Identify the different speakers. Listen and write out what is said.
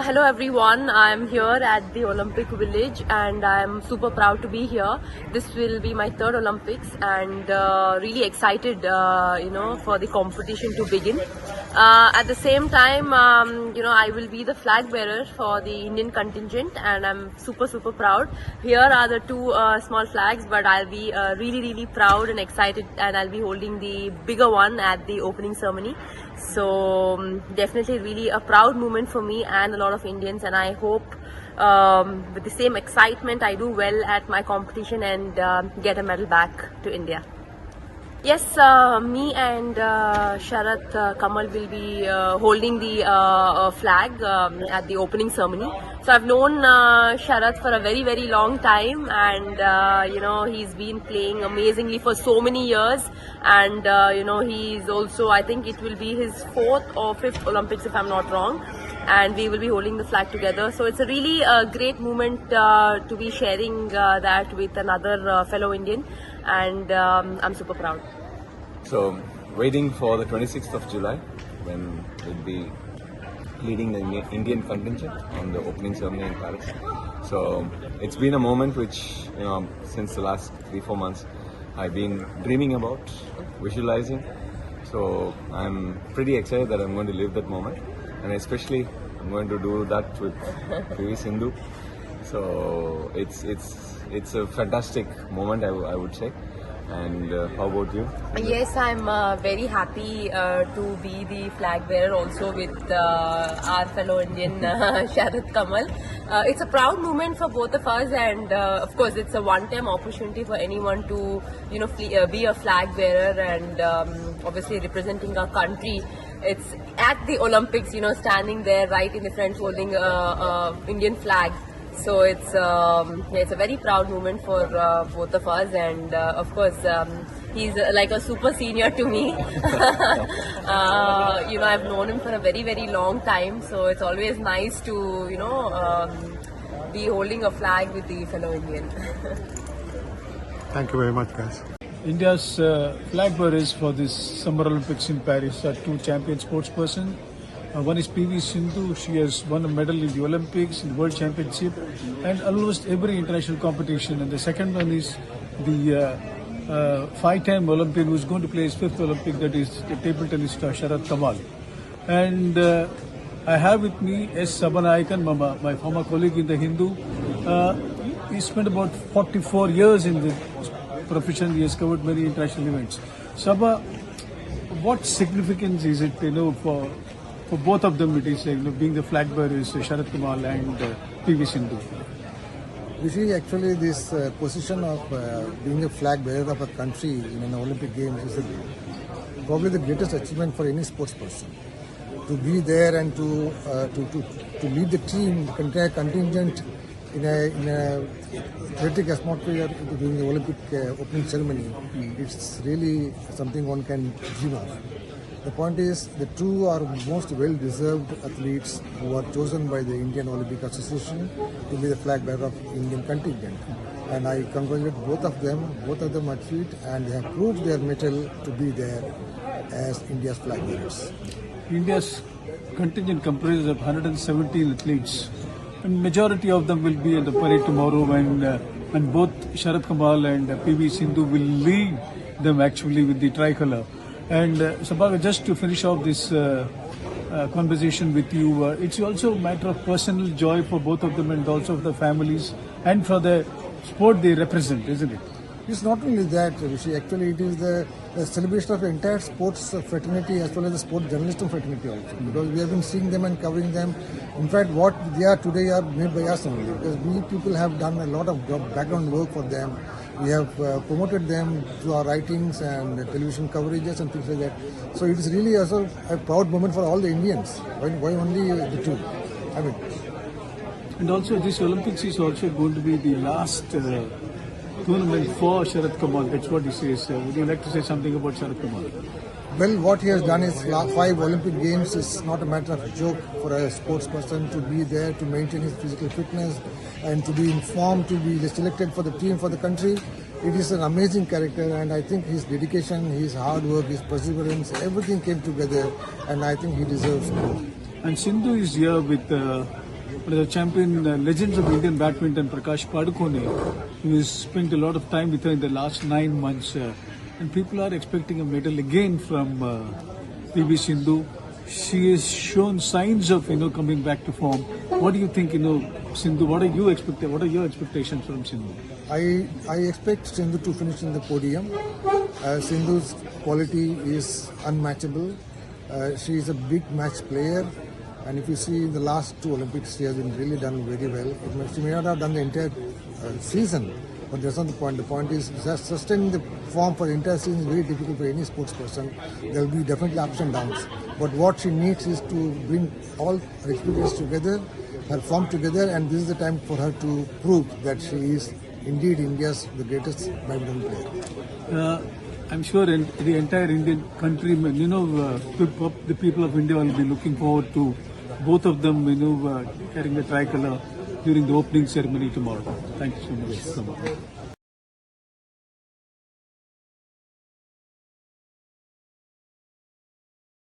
Speaker 1: Hello everyone, I'm here at the Olympic Village and I'm super proud to be here. This will be my third Olympics and really excited for the competition to begin. At the same time, I will be the flag bearer for the Indian contingent and I'm super proud. Here are the two small flags, but I'll be really proud and excited, and I'll be holding the bigger one at the opening ceremony. So definitely really a proud moment for me and a lot of Indians, and I hope with the same excitement I do well at my competition and get a medal back to India. Yes, me and Sharath Kamal will be holding the flag at the opening ceremony. So I've known Sharath for a very long time, and he's been playing amazingly for so many years, and he's also, I think it will be his fourth or fifth Olympics if I'm not wrong, and we will be holding the flag together. So it's a really great moment to be sharing that with another fellow Indian, and I'm super proud.
Speaker 2: So, waiting for the 26th of July when we'll be leading the Indian contingent on the opening ceremony in Paris. So, it's been a moment which, since the last 3-4 months, I've been dreaming about, visualizing. So, I'm pretty excited that I'm going to live that moment, and especially I'm going to do that with PV Sindhu. So, it's a fantastic moment, I would say. And how about you?
Speaker 1: Yes, I'm very happy to be the flag bearer also with our fellow Indian Sharath Kamal. It's a proud moment for both of us, and of course it's a one-time opportunity for anyone to be a flag bearer and obviously representing our country. It's at the Olympics, standing there right in the front holding Indian flag. So it's a very proud moment for both of us, and of course he's like a super senior to me. I've known him for a very long time, so it's always nice to be holding a flag with the fellow Indian.
Speaker 3: Thank you very much, guys.
Speaker 4: India's flag bearers for this Summer Olympics in Paris are two champion sportspersons. One is PV Sindhu. She has won a medal in the Olympics, in the World Championship, and almost every international competition. And the second one is the five-time Olympian who is going to play his fifth Olympic, that is the table tennis star Sharath Kamal. And I have with me S. Sabanayakan, my former colleague in the Hindu. He spent about 44 years in the profession. He has covered many international events. Sabha, what significance is it, for both of them? It is being the flag bearers, Sharath Kamal and PV Sindhu.
Speaker 3: You see, actually, this position of being a flag bearer of a country in an Olympic Games is probably the greatest achievement for any sports person. To be there and to lead the team, the entire contingent in a theatric atmosphere during the Olympic opening ceremony, it's really something one can dream of. The point is, the two are most well-deserved athletes who are chosen by the Indian Olympic Association to be the flag bearer of Indian contingent. And I congratulate both of them achieved, and they have proved their mettle to be there as India's flag bearers.
Speaker 4: India's contingent comprises of 117 athletes, and majority of them will be at the parade tomorrow, and both Sharath Kamal and PV Sindhu will lead them actually with the tricolour. And Sabha, just to finish off this conversation with you, it's also a matter of personal joy for both of them, and also for the families and for the sport they represent, isn't it?
Speaker 3: It's not only that, Rishi. Actually, it is the celebration of the entire sports fraternity as well as the sport journalism fraternity also. Because we have been seeing them and covering them. In fact, what they are today are made by us only. Because we people have done a lot of background work for them. We have promoted them through our writings and television coverages and things like that. So it is really also a proud moment for all the Indians. Why only the two? I mean.
Speaker 4: And also, this Olympics is also going to be the last tournament for Sharath Kamal. That's what he says. Would you like to say something about Sharath Kamal?
Speaker 3: Well, what he has done is 5 Olympic Games is not a matter of joke for a sports person to be there, to maintain his physical fitness and to be informed, to be selected for the team, for the country. It is an amazing character, and I think his dedication, his hard work, his perseverance, everything came together, and I think he deserves more.
Speaker 4: And Sindhu is here with one of the champion legends of Indian badminton, Prakash Padukone, who has spent a lot of time with her in the last 9 months. And people are expecting a medal again from PV Sindhu. She has shown signs of coming back to form. What do you think, Sindhu? What are your expectations from Sindhu?
Speaker 3: I expect Sindhu to finish in the podium. Sindhu's quality is unmatchable. She is a big match player, and if you see in the last 2 Olympics, she has been really done very well. She may not have done the entire season, but that's not the point. The point is just sustaining the form for the entire season is very difficult for any sports person. There will be definitely ups and downs. But what she needs is to bring all her experience together, her form together, and this is the time for her to prove that she is indeed India's the greatest badminton player.
Speaker 4: I'm sure the entire Indian countrymen, the people of India will be looking forward to both of them, carrying the tricolor during the opening ceremony tomorrow. Thank you so much.